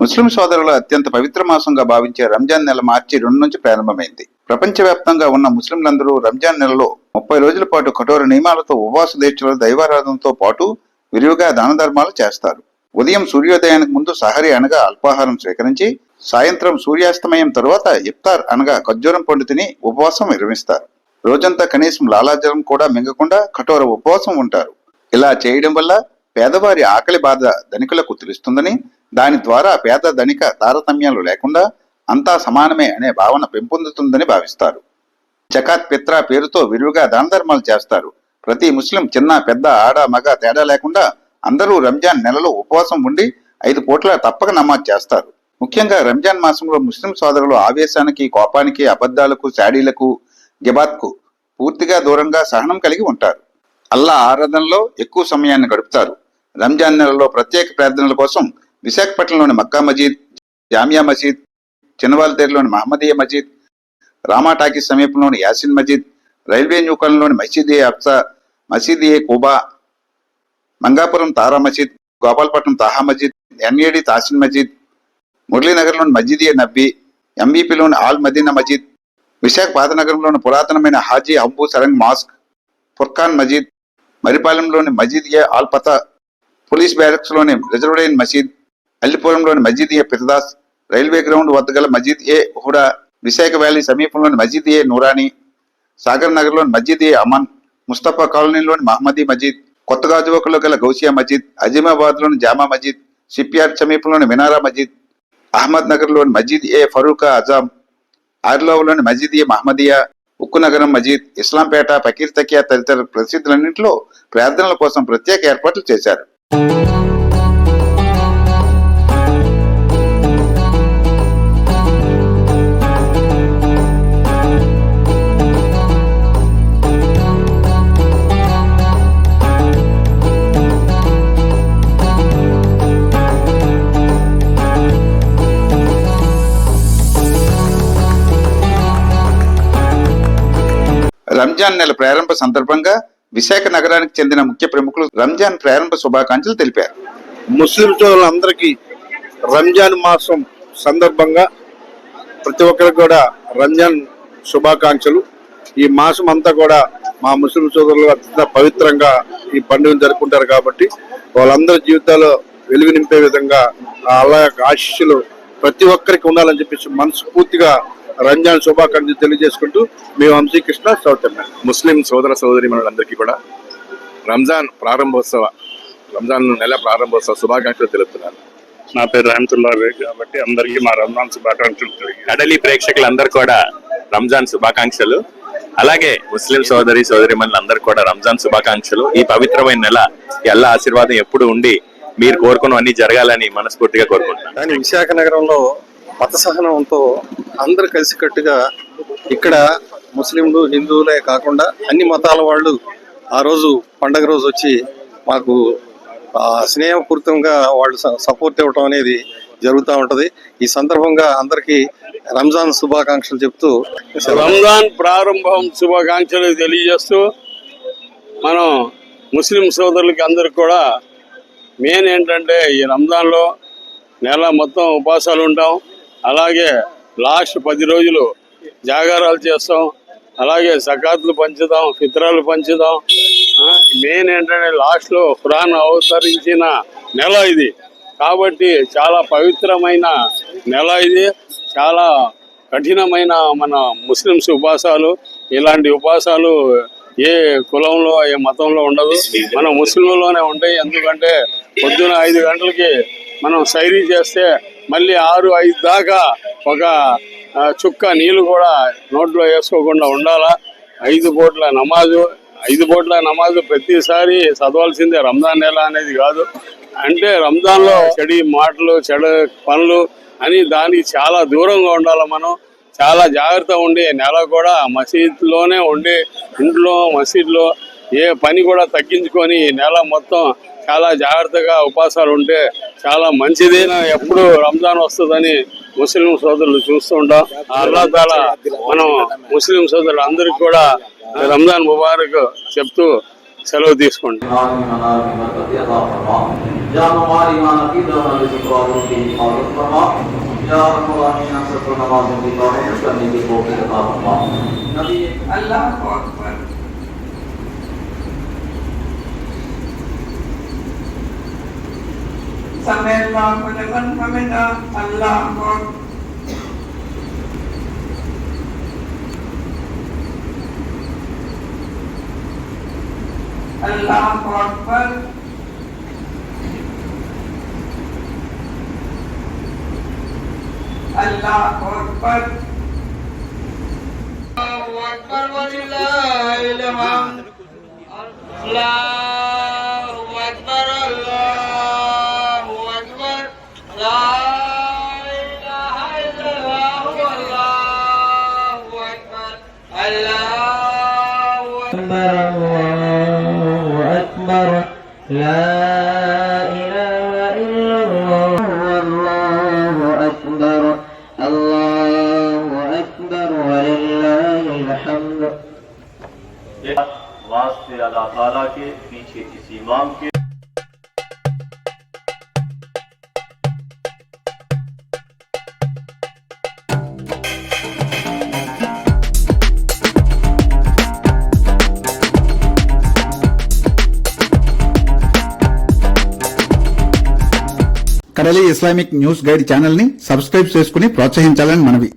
ముస్లిం సోదరుల అత్యంత పవిత్ర మాసంగా భావించే రంజాన్ నెల మార్చి 2 నుంచి ప్రారంభమైంది. ప్రపంచవ్యాప్తంగా ఉన్న ముస్లింలందరూ రంజాన్ నెలలో 30 రోజుల పాటు కఠోర నియమాలతో ఉపవాస దీక్షలు, దైవారాధనతో పాటు విరివిగా దాన ధర్మాలు చేస్తారు. ఉదయం సూర్యోదయానికి ముందు సహరి అనగా అల్పాహారం స్వీకరించి, సాయంత్రం సూర్యాస్తమయం తరువాత ఇఫ్తార్ అనగా ఖర్జూరం పండు తిని ఉపవాసం విరమిస్తారు. రోజంతా కనీసం లాలాజలం కూడా మింగకుండా కఠోర ఉపవాసం ఉంటారు. ఇలా చేయడం వల్ల పేదవారి ఆకలి బాధ ధనికులకు తెలుస్తుందని, దాని ద్వారా పేద ధనిక తారతమ్యాలు లేకుండా అంతా సమానమే అనే భావన పెంపొందుతుందని భావిస్తారు. జకాత్ ఫిత్రా పేరుతో విరివిగా దాన ధర్మాలు చేస్తారు. ప్రతి ముస్లిం చిన్న పెద్ద ఆడ మగ తేడా లేకుండా అందరూ రంజాన్ నెలలో ఉపవాసం ఉండి 5 పూట్ల తప్పక నమాజ్ చేస్తారు. ముఖ్యంగా రంజాన్ మాసంలో ముస్లిం సోదరులు ఆవేశానికి, కోపానికి, అబద్ధాలకు, శాడీలకు, గిబాత్కు పూర్తిగా దూరంగా సహనం కలిగి ఉంటారు. అల్లా ఆరాధనలో ఎక్కువ సమయాన్ని గడుపుతారు. రంజాన్ నెలలో ప్రత్యేక ప్రార్థనల కోసం విశాఖపట్నంలోని మక్కా మజీద్, జామియా మసీద్, చిన్నవాల్తేరులోని మహమ్మదీయ మజీద్, రామా టాకీస్ సమీపంలోని యాసిన్ మజీద్, రైల్వే న్యూకాలంలోని మసీద్-ఏ అక్సా, మసీద్-ఏ కుబా, మంగాపురం తారా మసీద్, గోపాలపట్నం తాహా మజీద్, ఎన్ఏడి తాసిన్ మజీద్, మురళీనగర్లోని మసీద్-ఏ నబ్బీ, ఎంబీపీలోని ఆల్ మదీనా మజీద్, విశాఖ పాతనగరంలోని పురాతనమైన హాజీ అబూ సరంగ్ మాస్క్, ఫుర్ఖాన్ మజీద్, మరిపాలెంలోని మసీద్-ఏ ఆల్ పతా, పోలీస్ బ్యారక్స్లోని రిజర్వుడైన్ మసీద్, అల్లిపురంలోని మసీద్-ఏ ఫిర్దాస్, రైల్వే గ్రౌండ్ వద్ద గల మసీద్-ఏ హుడా, విశాఖ వ్యాలీ సమీపంలోని మసీద్-ఏ నూరానీ, సాగర్ నగర్లోని మసీద్-ఏ అమన్, ముస్తఫా కాలనీలోని మహమ్మదీ మజీద్, కొత్తగాజువాకలో గల గౌసియా మజీద్, అజీమాబాద్లోని జామా మజీద్, షిప్యార్డ్ సమీపంలోని మినారా మజీద్, అహ్మద్ నగర్లోని మసీద్-ఏ ఫరూకా అజాం, ఆర్లోలోని మసీద్-ఏ మహమ్మదియా, ఉక్కు నగరం మజీద్, ఇస్లాంపేట, ఫకీర్ తకియా తదితర ప్రసిద్ధులన్నింటిలో ప్రార్థనల కోసం ప్రత్యేక ఏర్పాట్లు చేశారు. రంజాన్ నెల ప్రారంభ సందర్భంగా విశాఖ నగరానికి చెందిన ముఖ్య ప్రముఖులు రంజాన్ ప్రారంభ శుభాకాంక్షలు తెలిపారు. ముస్లిం సోదరులందరికీ రంజాన్ మాసం సందర్భంగా ప్రతి ఒక్కరికి కూడా రంజాన్ శుభాకాంక్షలు. ఈ మాసం అంతా కూడా మా ముస్లిం సోదరులు అత్యంత పవిత్రంగా ఈ పండుగను జరుపుకుంటారు కాబట్టి వాళ్ళందరి జీవితాల్లో వెలుగు నింపే విధంగా అల్లాహ్ యొక్క ఆశీస్సులు ప్రతి ఒక్కరికి ఉండాలని చెప్పేసి మనస్ఫూర్తిగా రంజాన్ శుభాకాంక్షలు తెలియజేసుకుంటూ మేము వంశీకృష్ణ సౌత్ అమెరికా. ముస్లిం సోదర సోదరి మనులందరికీ కూడా రంజాన్ నెల ప్రారంభోత్సవ శుభాకాంక్షలు తెలుపుతున్నాను. నా పేరు రహమతుల్లా కాబట్టి అందరికీ మా రంజాన్ శుభాకాంక్షలు. కడలి ప్రేక్షకులందరూ కూడా రంజాన్ శుభాకాంక్షలు. అలాగే ముస్లిం సోదరి మనులందరూ కూడా రంజాన్ శుభాకాంక్షలు. ఈ పవిత్రమైన నెల అల్లా ఆశీర్వాదం ఎప్పుడు ఉండి మీరు కోరుకున్నవన్నీ జరగాలని మనస్ఫూర్తిగా కోరుకుంటున్నాను. కానీ విశాఖ నగరంలో మత సహనంతో అందరు కలిసికట్టుగా ఇక్కడ ముస్లింలు, హిందువులే కాకుండా అన్ని మతాల వాళ్ళు ఆ రోజు పండగ రోజు వచ్చి మాకు స్నేహపూరితంగా వాళ్ళు సపోర్ట్ ఇవ్వటం అనేది జరుగుతూ ఉంటది. ఈ సందర్భంగా అందరికీ రంజాన్ శుభాకాంక్షలు చెప్తూ రంజాన్ ప్రారంభం శుభాకాంక్షలు తెలియజేస్తూ మనం ముస్లిం సోదరులకి అందరికి కూడా మెయిన్ ఏంటంటే ఈ రంజాన్లో నెల మొత్తం ఉపవాసాలు ఉంటాం. అలాగే లాస్ట్ 10 రోజులు జాగారాలు చేస్తాం. అలాగే జకాతులు పంచుదాం, ఫిత్రాలు పంచుదాం. మెయిన్ ఏంటంటే లాస్ట్లో ఖురాన్ అవతరించిన నెల ఇది కాబట్టి చాలా పవిత్రమైన నెల ఇది. చాలా కఠినమైన మన ముస్లిమ్స్ ఉపాసాలు, ఇలాంటి ఉపాసాలు ఏ కులంలో ఏ మతంలో ఉండదు, మన ముస్లింలోనే ఉంటాయి. ఎందుకంటే పొద్దున 5 గంటలకి మనం సైరీ చేస్తే మళ్ళీ 6-5 దాకా ఒక చుక్క నీళ్ళు కూడా నోట్లో వేసుకోకుండా ఉండాలా. 5 పూట్ల నమాజు ప్రతిసారి చదవాల్సిందే. రంజాన్ నెల అనేది కాదు అంటే రంజాన్లో చెడు మాటలు, చెడు పనులు అని దానికి చాలా దూరంగా ఉండాలి. మనం చాలా జాగ్రత్త ఉండి నెల కూడా మసీద్లోనే ఉండి ఇంట్లో మసీద్లో ఏ పని కూడా తగ్గించుకొని నెల మొత్తం చాలా జాగ్రత్తగా ఉపాసాలు ఉంటే చాలా మంచిది. ఎప్పుడు రంజాన్ వస్తుందని ముస్లిం సోదరులు చూస్తూ ఉంటాం. అల్లాహ్ తాలా మనం ముస్లిం సోదరులు అందరికి కూడా రంజాన్ ముబారక్ చెప్తూ సెలవు తీసుకుంటాం. Allahu Akbar. Allahu Akbar. Allahu Akbar walillahil hamd. Allahu Akbar. Allahu Akbar. La ilaha illallah. Allahu Akbar. Allahu Akbar. أكبر لا إله إلا الله أكبر الله أكبر ولله الحمد. वास्ते अल्लाह ताला के पीछे किसी इमाम के కడలి ఇస్లామిక్ న్యూస్ గైడ్ ఛానల్ ని సబ్స్క్రైబ్ చేసుకుని ప్రోత్సహించాలని మనవి.